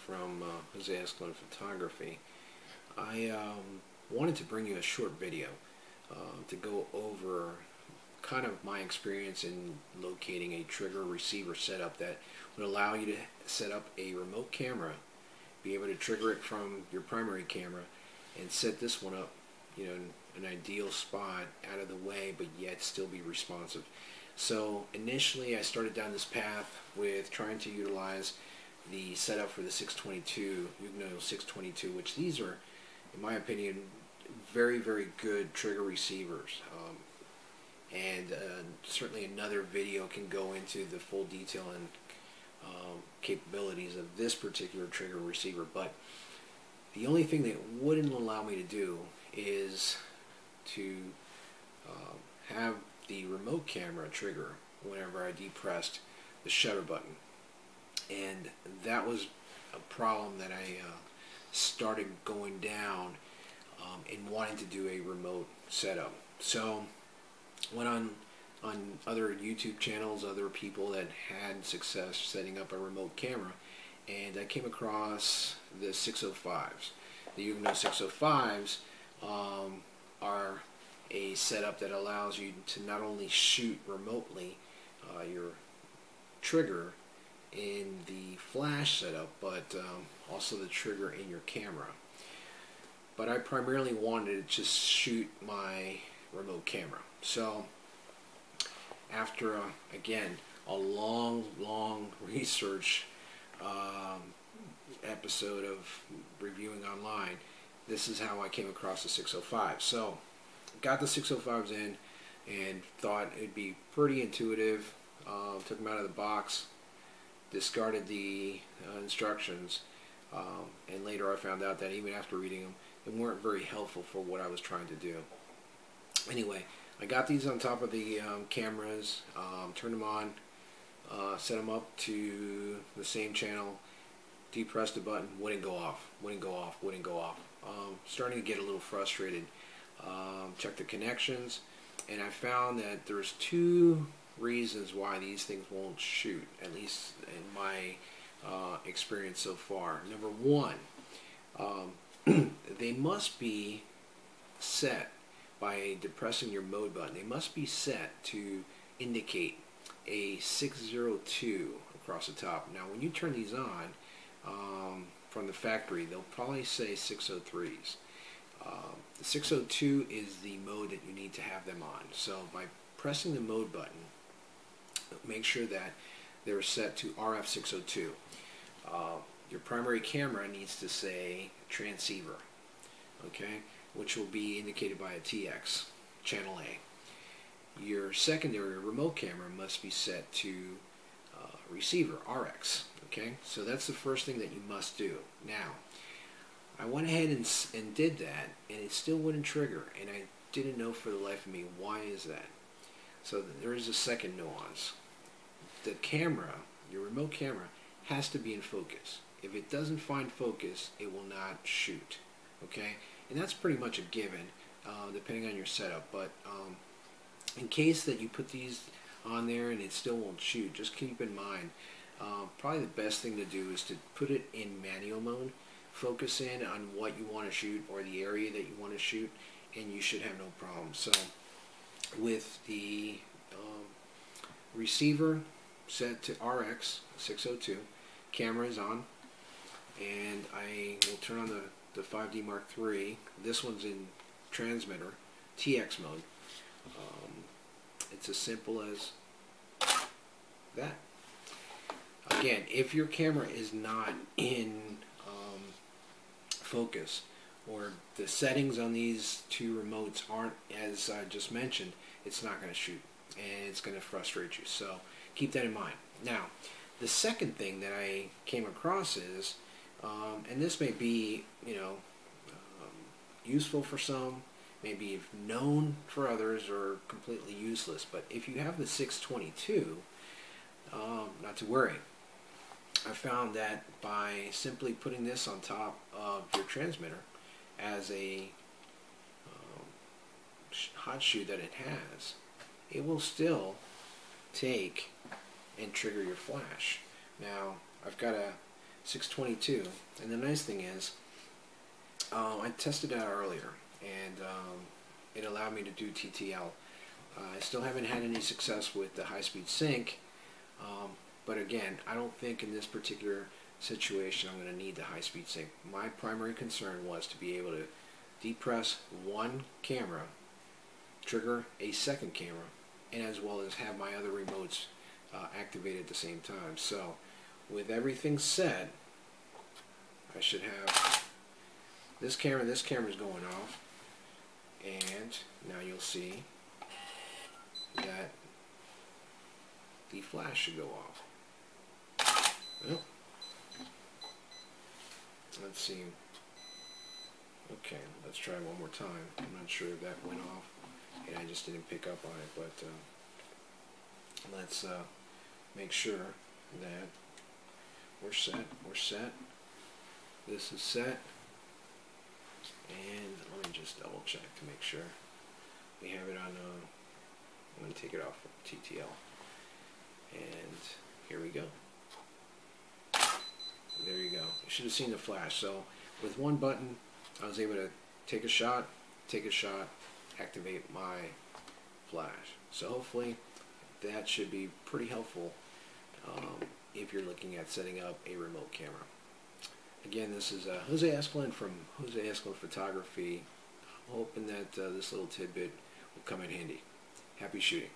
from Jose Escalon Photography. I wanted to bring you a short video to go over kind of my experience in locating a trigger receiver setup that would allow you to set up a remote camera, be able to trigger it from your primary camera, and set this one up, you know, in an ideal spot out of the way, but yet still be responsive. So initially I started down this path with trying to utilize the setup for the 622, YN622, which these are, in my opinion, very, very good trigger receivers. And certainly another video can go into the full detail and capabilities of this particular trigger receiver. But the only thing that wouldn't allow me to do is to have the remote camera trigger whenever I depressed the shutter button. And that was a problem that I started going down in wanting to do a remote setup. So went on other YouTube channels, other people that had success setting up a remote camera, and I came across the 605s. The YN605s are a setup that allows you to not only shoot remotely your trigger in the flash setup, but also the trigger in your camera. But I primarily wanted to just shoot my remote camera. So after again a long research episode of reviewing online, this is how I came across the 605. So got the 605s in and thought it'd be pretty intuitive. Took them out of the box, discarded the instructions, and later I found out that even after reading them, they weren't very helpful for what I was trying to do. Anyway, I got these on top of the cameras, turned them on, set them up to the same channel, depressed the button, wouldn't go off. Starting to get a little frustrated. Checked the connections, and I found that there's two reasons why these things won't shoot, at least in my experience so far. Number one, they must be set by depressing your mode button. They must be set to indicate a 602 across the top. Now when you turn these on from the factory, they'll probably say 603s. The 602 is the mode that you need to have them on. So by pressing the mode button, make sure that they're set to RF 602. Your primary camera needs to say transceiver, okay, which will be indicated by a TX, channel A. Your secondary remote camera must be set to receiver, RX, okay? So that's the first thing that you must do. Now, I went ahead and did that, and it still wouldn't trigger, and I didn't know for the life of me why is that. So there is a second nuance. The camera, your remote camera, has to be in focus. If it doesn't find focus, it will not shoot, okay? And that's pretty much a given, depending on your setup. But in case that you put these on there and it still won't shoot, just keep in mind, probably the best thing to do is to put it in manual mode, focus in on what you want to shoot or the area that you want to shoot, and you should have no problem. So with the receiver set to RX 602, camera is on, and I will turn on the 5D Mark III. This one's in transmitter, TX mode. It's as simple as that. Again, if your camera is not in focus, or the settings on these two remotes aren't as I just mentioned, it's not going to shoot, and it's going to frustrate you. So keep that in mind. Now, the second thing that I came across is, and this may be, useful for some, maybe known for others, or completely useless. But if you have the 622, not to worry. I found that by simply putting this on top of your transmitter as a hot shoe that it has, it will still take and trigger your flash. Now, I've got a YN622, and the nice thing is I tested it out earlier, and it allowed me to do TTL. I still haven't had any success with the high-speed sync, but again, I don't think in this particular situation I'm going to need the high-speed sync. My primary concern was to be able to depress one camera, trigger a second camera, and as well as have my other remotes activated at the same time. So with everything set, I should have this camera is going off, and now you'll see that the flash should go off. Well, let's see. Okay, let's try one more time. I'm not sure if that went off, and I just didn't pick up on it, but let's make sure that we're set. We're set. This is set. And let me just double check to make sure we have it on. I'm going to take it off of TTL. And here we go. There you go. You should have seen the flash. So with one button, I was able to take a shot, activate my flash. So hopefully that should be pretty helpful if you're looking at setting up a remote camera. Again, this is Jose Escalon from Jose Escalon Photography. I'm hoping that this little tidbit will come in handy. Happy shooting.